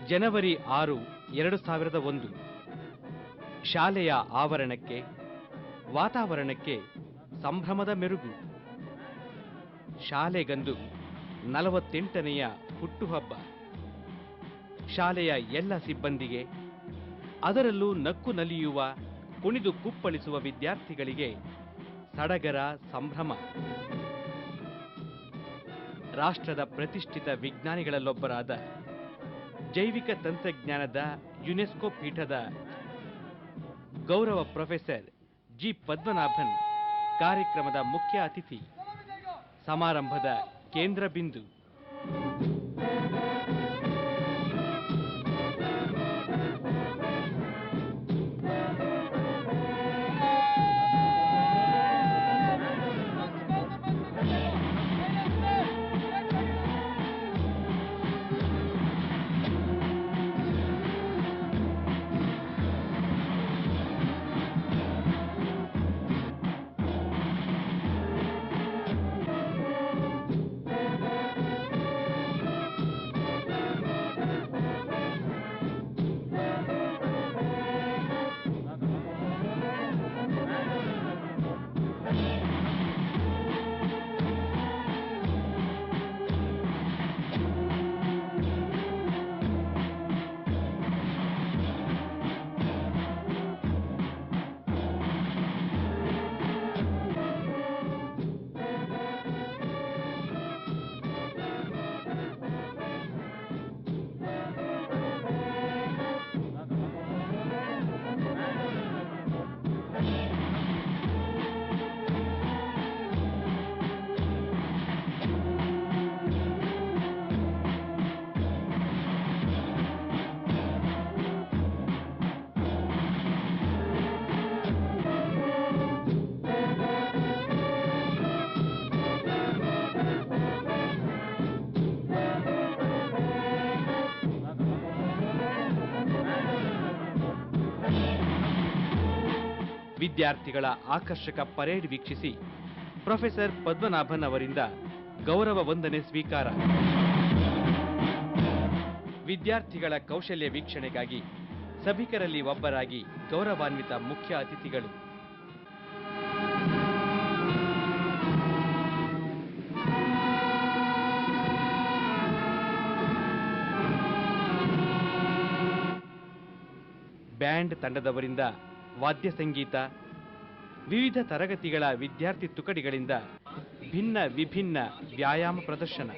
ಜನವರಿ 6, 2001 ಶಾಲೆಯ ಆವರಣಕ್ಕೆ, ವಾತಾವರಣಕ್ಕೆ ಸಂಭ್ರಮದ ಮೆರುಗು. ಶಾಲೆಗಂದು 48ನೆಯ ಹುಟ್ಟುಹಬ್ಬ. ಶಾಲೆಯ ಎಲ್ಲ ಸಿಬ್ಬಂದಿಗೆ, ಅದರಲ್ಲೂ ನಕ್ಕು ನಲಿಯುವ, ಕುಣಿದು ಕುಪ್ಪಳಿಸುವ ವಿದ್ಯಾರ್ಥಿಗಳಿಗೆ ಸಡಗರ ಸಂಭ್ರಮ. ರಾಷ್ಟ್ರದ ಪ್ರತಿಷ್ಠಿತ ವಿಜ್ಞಾನಿಗಳಲ್ಲೊಬ್ಬರಾದ ಜೈವಿಕ ತಂತ್ರಜ್ಞಾನದ ಯುನೆಸ್ಕೋ ಪೀಠದ ಗೌರವ ಪ್ರೊಫೆಸರ್ ಜಿ ಪದ್ಮನಾಭನ್ ಕಾರ್ಯಕ್ರಮದ ಮುಖ್ಯ ಅತಿಥಿ, ಸಮಾರಂಭದ ಕೇಂದ್ರ ಬಿಂದು. ವಿದ್ಯಾರ್ಥಿಗಳ ಆಕರ್ಷಕ ಪರೇಡ್ ವೀಕ್ಷಿಸಿ ಪ್ರೊಫೆಸರ್ ಪದ್ಮನಾಭನ್ ಅವರಿಂದ ಗೌರವ ವಂದನೆ ಸ್ವೀಕಾರ. ವಿದ್ಯಾರ್ಥಿಗಳ ಕೌಶಲ್ಯ ವೀಕ್ಷಣೆಗಾಗಿ ಸಭಿಕರಲ್ಲಿ ಒಬ್ಬರಾಗಿ ಗೌರವಾನ್ವಿತ ಮುಖ್ಯ ಅತಿಥಿಗಳು. ಬ್ಯಾಂಡ್ ತಂಡದವರಿಂದ ವಾದ್ಯ ಸಂಗೀತ, ವಿವಿಧ ತರಗತಿಗಳ ವಿದ್ಯಾರ್ಥಿ ತುಕಡಿಗಳಿಂದ ಭಿನ್ನ ವಿಭಿನ್ನ ವ್ಯಾಯಾಮ ಪ್ರದರ್ಶನ.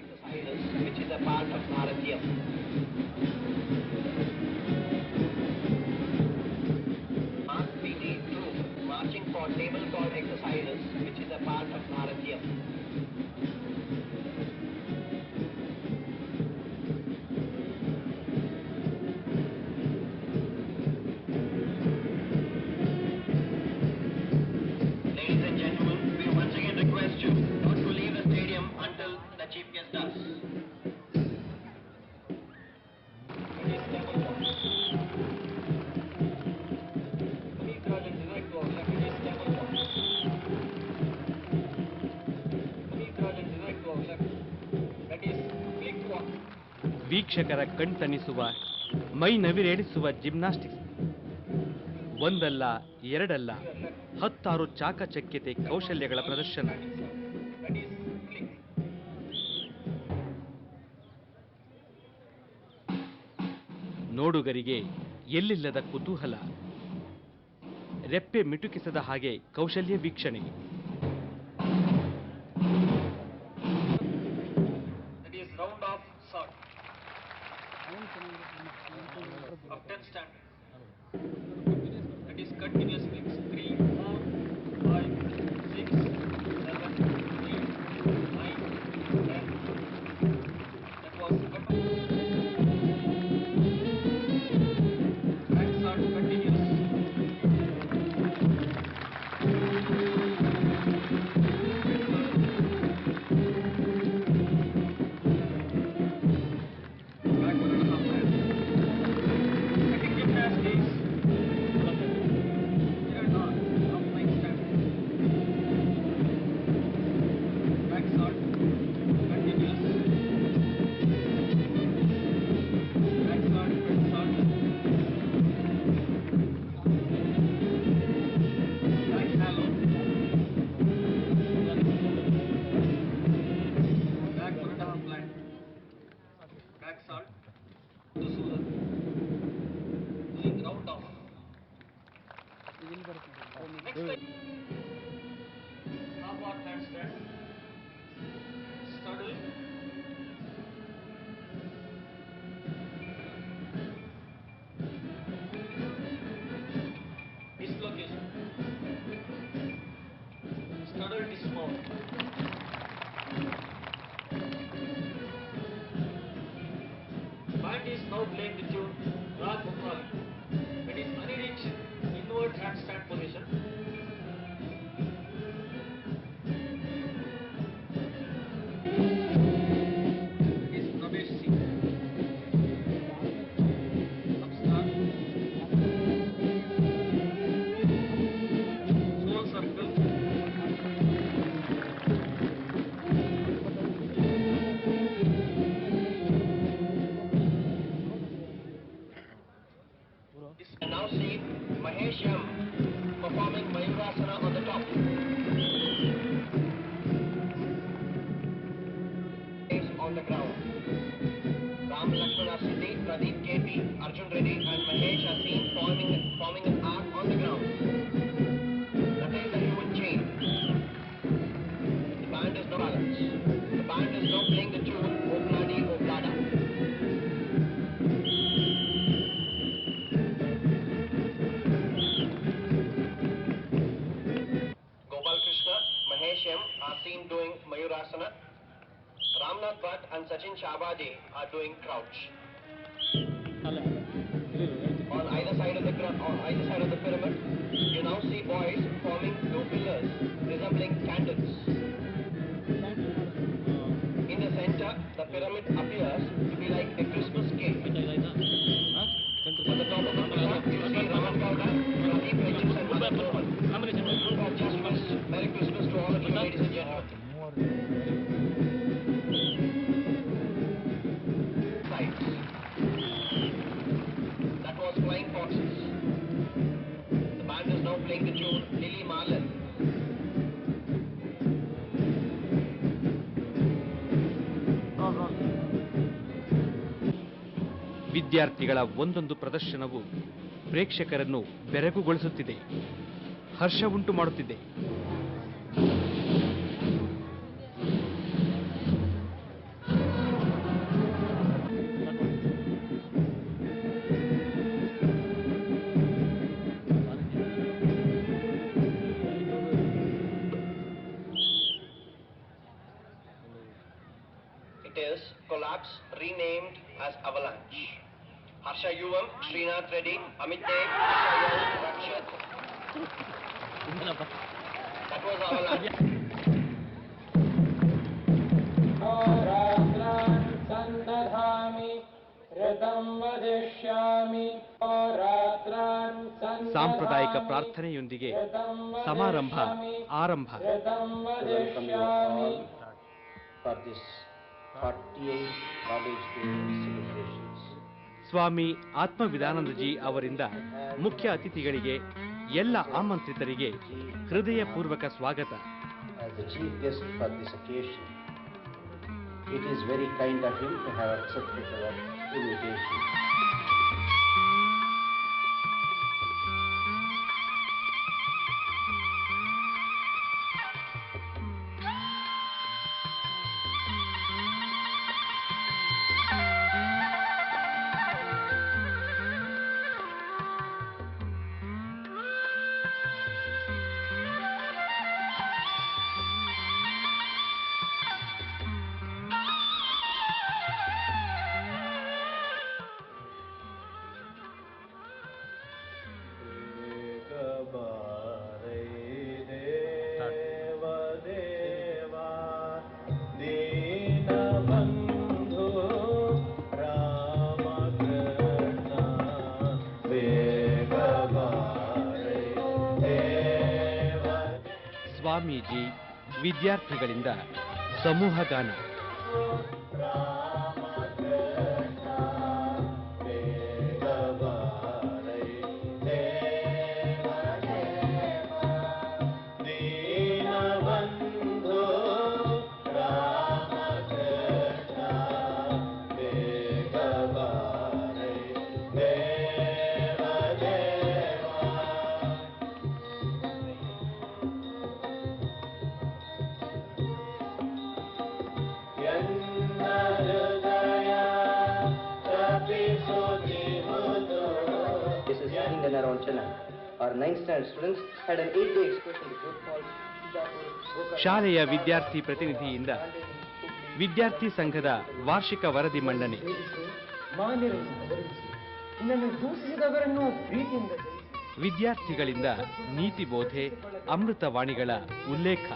ವೀಕ್ಷಕರ ಕಣ್ತಣಿಸುವ, ಮೈ ನವಿರೇಳಿಸುವ ಜಿಮ್ನಾಸ್ಟಿಕ್ಸ್. ಒಂದಲ್ಲ ಎರಡಲ್ಲ 10 ಚಾಕಚಕ್ಯತೆ ಕೌಶಲ್ಯಗಳ ಪ್ರದರ್ಶನ. ನೋಡುಗರಿಗೆ ಎಲ್ಲಿಲ್ಲದ ಕುತೂಹಲ, ರೆಪ್ಪೆ ಮಿಟುಕಿಸದ ಹಾಗೆ ಕೌಶಲ್ಯ ವೀಕ್ಷಣೆ. Of 10 standard. That is continuous clicks. 3, 4, 5, 6, 7, 8, 9, 10. That was back start continuous. sudden dismount. Band is now playing the tune Rag Bhopali. It is unreached inward handstand position. It is Pravesh Singh. Upstart. Soul circle. And now see Mahesh M performing Mayurasana on the top. Is on the ground. Ram Lakshmana Siddhi, Pradeep KP, Arjun Reddy and Mahesh are seen forming an arc on the ground. That is the human chain. The band is no balance. The band is now playing the tune Obladi Oblada. Gopal Krishna, Mahesh M are seen doing Mayurasana. Ramnath Bhatt and Sachin Shabadi are doing crouch. On either side of the pyramid, you now see boys forming two pillars resembling candles. In the center, the pyramid appears to be like a Christmas cake. On the top of the pillar, you see Raman Gowda, Pradeep Regis and Madan Mohan. Just wished Merry Christmas to all of you, ladies and gentlemen. That was Flying Foxes. The band is now playing the tune Lily Marlin. ವಿದ್ಯಾರ್ಥಿಗಳ ಒಂದೊಂದು ಪ್ರದರ್ಶನವು ಪ್ರೇಕ್ಷಕರನ್ನು ಬೆರಗುಗೊಳಿಸುತ್ತಿದೆ, ಹರ್ಷ ಉಂಟು ಮಾಡುತ್ತಿದೆ. It is Collapse renamed as Avalanche. Harsha Yuvam, Srinath Reddy, Amit Dev, Rakshit. That was Avalanche. ಸಾಂಪ್ರದಾಯಿಕ ಪ್ರಾರ್ಥನೆಯೊಂದಿಗೆ ಸಮಾರಂಭ ಆರಂಭ. Welcome you all for this 48th College Day celebrations. ಸ್ವಾಮಿ ಆತ್ಮವಿಧಾನಂದಜಿ ಅವರಿಂದ ಮುಖ್ಯ ಅತಿಥಿಗಳಿಗೆ ಎಲ್ಲ ಆಮಂತ್ರಿತರಿಗೆ ಹೃದಯಪೂರ್ವಕ ಸ್ವಾಗತ. As the chief guest for this occasion, it is very kind of him to have accepted our invitation. Swamiji ವಿದ್ಯಾರ್ಥಿಗಳಿಂದ ಸಮೂಹ ಗಾನ. Our 9th standard students had an 8-day excursion to group called Sitapur, Gokarna, ಶಾಲೆಯ ವಿದ್ಯಾರ್ಥಿ ಪ್ರತಿನಿಧಿಯಿಂದ ವಿದ್ಯಾರ್ಥಿ ಸಂಘದ ವಾರ್ಷಿಕ ವರದಿ ಮಂಡನೆ. ಮಾನ್ಯರನ್ನು ಗೌರವಿಸಿ ನಿನ್ನನ್ನು ದೂಷಿಸಿದವರನ್ನು ಪ್ರೀತಿಯಿಂದ ಜಯಿಸಿ ವಿದ್ಯಾರ್ಥಿಗಳಿಂದ ನೀತಿ ಬೋಧೆ, ಅಮೃತವಾಣಿಗಳ ಉಲ್ಲೇಖ.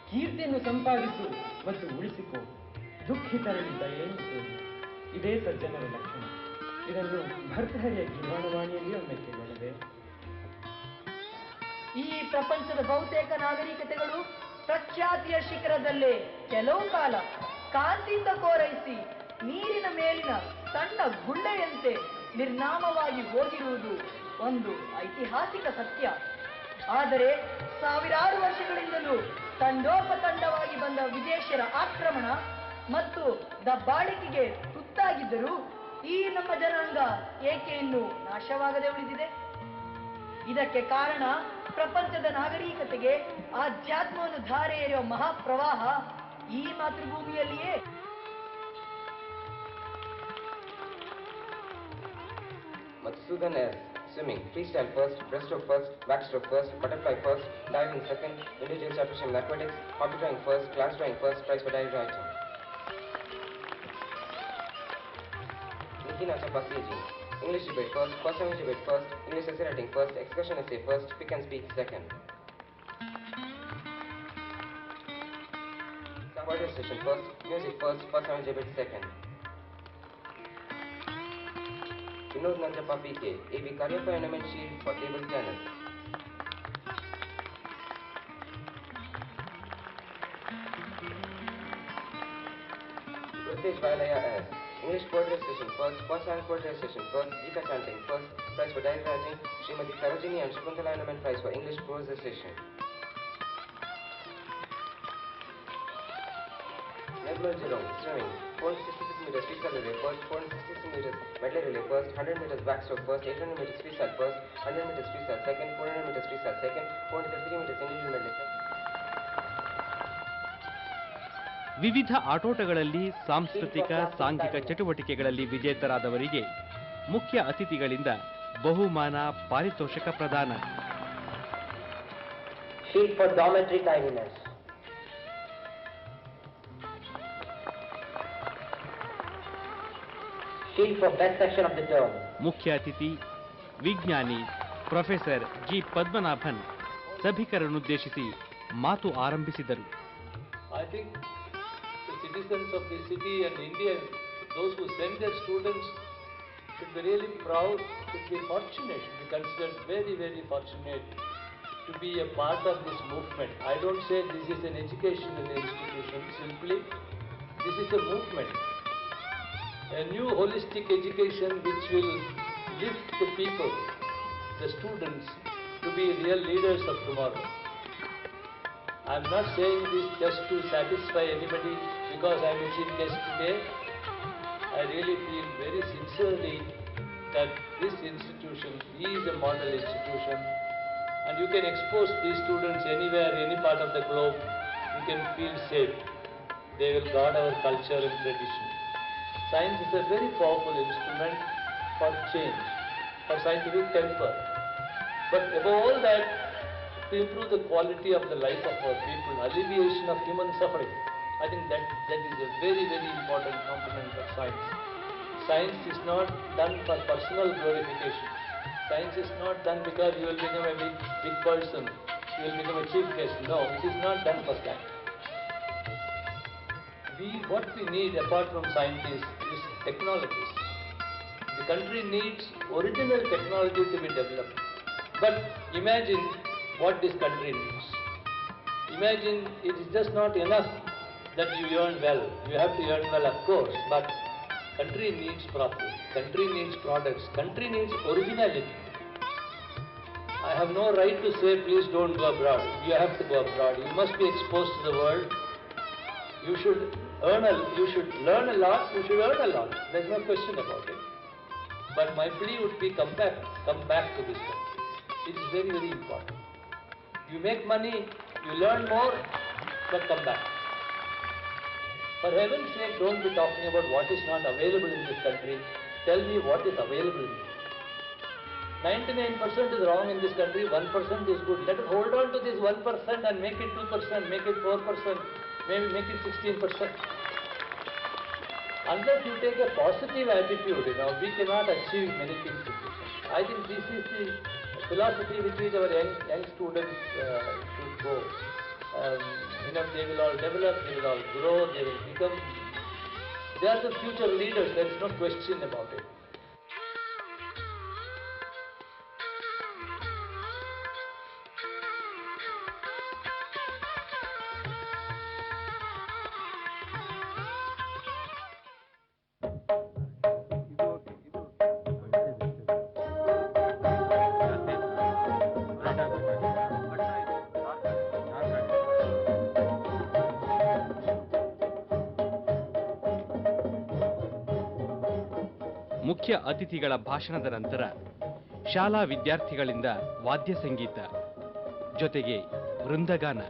ಕೀರ್ತಿಯನ್ನು ಸಂಪಾದಿಸು ಮತ್ತು ಉಳಿಸಿಕೊ, ದುಃಖಿತರಲ್ಲಿ ದಯೆಯನ್ನು ತೋರಿ. ಇದೇ ಸಜ್ಜನರ ಲಕ್ಷಣ. ಇದನ್ನು ಭರ್ತೃಹರಿಯ ಗೀರ್ವಾಣವಾಣಿಯಲ್ಲಿ ಒಮ್ಮೆ ಕೇಳೋಣವೇ? ಈ ಪ್ರಪಂಚದ ಬಹುತೇಕ ನಾಗರಿಕತೆಗಳು ಪ್ರಖ್ಯಾತಿಯ ಶಿಖರದಲ್ಲೇ ಕೆಲವು ಕಾಲ ಕಾಂತಿಯಿಂದ ಕೋರೈಸಿ ನೀರಿನ ಮೇಲಿನ ಸಣ್ಣ ಗುಳ್ಳೆಯಂತೆ ನಿರ್ನಾಮವಾಗಿ ಹೋಗಿರುವುದು ಒಂದು ಐತಿಹಾಸಿಕ ಸತ್ಯ. ಆದರೆ ಸಾವಿರಾರು ವರ್ಷಗಳಿಂದಲೂ ತಂಡೋಪತಂಡವಾಗಿ ಬಂದ ವಿದೇಶಿಯರ ಆಕ್ರಮಣ ಮತ್ತು ದಬ್ಬಾಳಿಕೆಗೆ ತುತ್ತಾಗಿದ್ದರೂ ಈ ನಮ್ಮ ಜನಾಂಗ ಏಕೆ ಇನ್ನೂ ನಾಶವಾಗದೆ ಉಳಿದಿದೆ? ಇದಕ್ಕೆ ಕಾರಣ ಪ್ರಪಂಚದ ನಾಗರಿಕತೆಗೆ ಆಧ್ಯಾತ್ಮವನ್ನು ಧಾರೆ ಎರೆಯುವ ಮಹಾಪ್ರವಾಹ ಈ ಮಾತೃಭೂಮಿಯಲ್ಲಿಯೇ. Madhusudan S. Swimming, freestyle first, breaststroke first, backstroke first, butterfly first, diving second, individual championship in athletics, hobby drawing first, class drawing first, prize for diary writing. Nikki Nachappa CG, English debate first, first language debate first, English essay writing first, excursion essay first, pick and speak second. Poetry session first, music first, first language debate second. Vinod Nanjappa PK, AB Karyappa Ornament Shield for table tennis. Ritesh Vailaya S. English poetry session first, first language poetry session first, Gita chanting first, prize for diary writing, Srimati Sarojini and Shakuntala Ornament prize for English prose session. Nebula Jerome, swimming, 466 meters freestyle relay first, 466 meters medley relay first, 100 meters backstroke first, 800 meters freestyle first, 100 meters freestyle second, 400 meters freestyle second, 433 meters individual medley second. ವಿವಿಧ ಆಟೋಟಗಳಲ್ಲಿ ಸಾಂಸ್ಕೃತಿಕ ಸಾಂಘಿಕ ಚಟುವಟಿಕೆಗಳಲ್ಲಿ ವಿಜೇತರಾದವರಿಗೆ ಮುಖ್ಯ ಅತಿಥಿಗಳಿಂದ ಬಹುಮಾನ, ಪಾರಿತೋಷಕ ಪ್ರದಾನ. Sheet for dormitory tidiness. Sheet for best section of the term. ಮುಖ್ಯ ಅತಿಥಿ ವಿಜ್ಞಾನಿ professor G Padmanabhan ಸಭಿಕರನ್ನುದ್ದೇಶಿಸಿ ಮಾತು ಆರಂಭಿಸಿದರು. I think the citizens of the city and India, those who send their students, should be really proud, should be fortunate, should be considered very, very fortunate to be a part of this movement. I don't say this is an educational institution, simply this is a movement. A new holistic education which will lift the people, the students, to be real leaders of tomorrow. I am not saying this just to satisfy anybody because I am a chief guest today. I really feel very sincerely that this institution is a model institution, and you can expose these students anywhere, any part of the globe. You can feel safe. They will guard our culture and tradition. Science is a very powerful instrument for change, for scientific temper. But above all that, to improve the quality of the life of our people, alleviation of human suffering, I think that is a very, very important component of science. Science is not done for personal glorification. Science is not done because you will become a big person, you will become a chief guest. No, it is not done for that. What we need apart from scientists is technologies. The country needs original technology to be developed. But imagine what this country needs. Imagine it is just not enough that you earn well. You have to earn well, of course, but country needs profit, country needs products, country needs originality. I have no right to say please don't go abroad. You have to go abroad. You must be exposed to the world. You should learn a lot, you should earn a lot. There's no question about it. But my plea would be come back to this country. It is very, very important. You make money, you learn more, but come back. For heaven's sake, don't be talking about what is not available in this country. Tell me what is available in it. 99% is wrong in this country, 1% is good. Let us hold on to this 1% and make it 2%, make it 4%, maybe make it 16%. Unless you take a positive attitude, we cannot achieve many things in this country. I think this is the philosophy with which our young students should go. They will all develop, they will all grow, they will become, they are the future leaders, there is no question about it. ಮುಖ್ಯ ಅತಿಥಿಗಳ ಭಾಷಣದ ನಂತರ ಶಾಲಾ ವಿದ್ಯಾರ್ಥಿಗಳಿಂದ ವಾದ್ಯ ಸಂಗೀತ ಜೊತೆಗೆ ವೃಂದಗಾನ.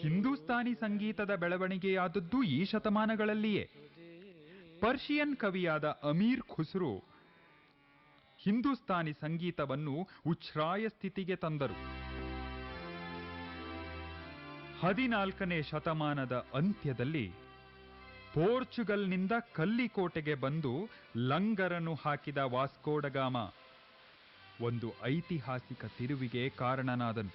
ಹಿಂದೂಸ್ತಾನಿ ಸಂಗೀತದ ಬೆಳವಣಿಗೆಯಾದದ್ದು ಈ ಶತಮಾನಗಳಲ್ಲಿಯೇ. Persian ಕವಿಯಾದ Amir Khusrau Hindustani ಸಂಗೀತವನ್ನು ಉಚ್ಛ್ರಾಯ ಸ್ಥಿತಿಗೆ ತಂದರು. 14ನೇ ಶತಮಾನದ ಅಂತ್ಯದಲ್ಲಿ ಪೋರ್ಚುಗಲ್ನಿಂದ ಕಲ್ಲಿಕೋಟೆಗೆ ಬಂದು ಲಂಗರನ್ನು ಹಾಕಿದ ವಾಸ್ಕೋಡಗಾಮ ಒಂದು ಐತಿಹಾಸಿಕ ತಿರುವಿಗೆ ಕಾರಣನಾದನು.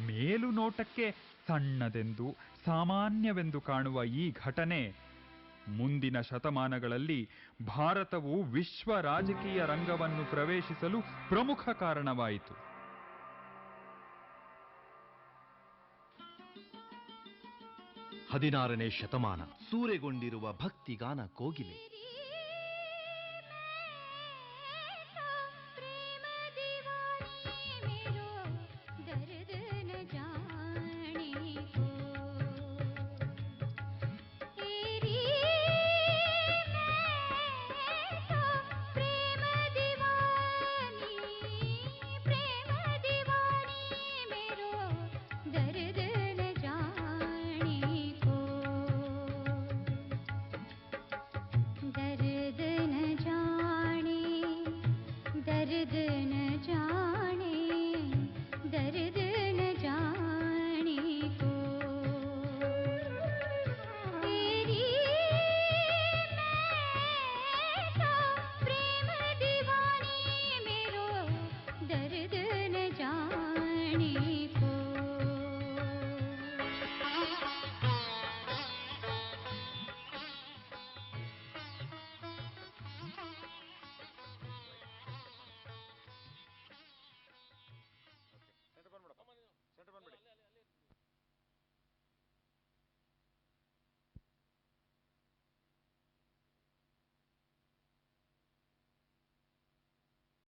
ಮೇಲು ನೋಟಕ್ಕೆ ಸಣ್ಣದೆಂದು ಸಾಮಾನ್ಯವೆಂದು ಕಾಣುವ ಈ ಘಟನೆ ಮುಂದಿನ ಶತಮಾನಗಳಲ್ಲಿ ಭಾರತವು ವಿಶ್ವ ರಾಜಕೀಯ ರಂಗವನ್ನು ಪ್ರವೇಶಿಸಲು ಪ್ರಮುಖ ಕಾರಣವಾಯಿತು. 16ನೇ ಶತಮಾನ ಸೂರೆಗೊಂಡಿರುವ ಭಕ್ತಿಗಾನ ಕೋಗಿಲೆ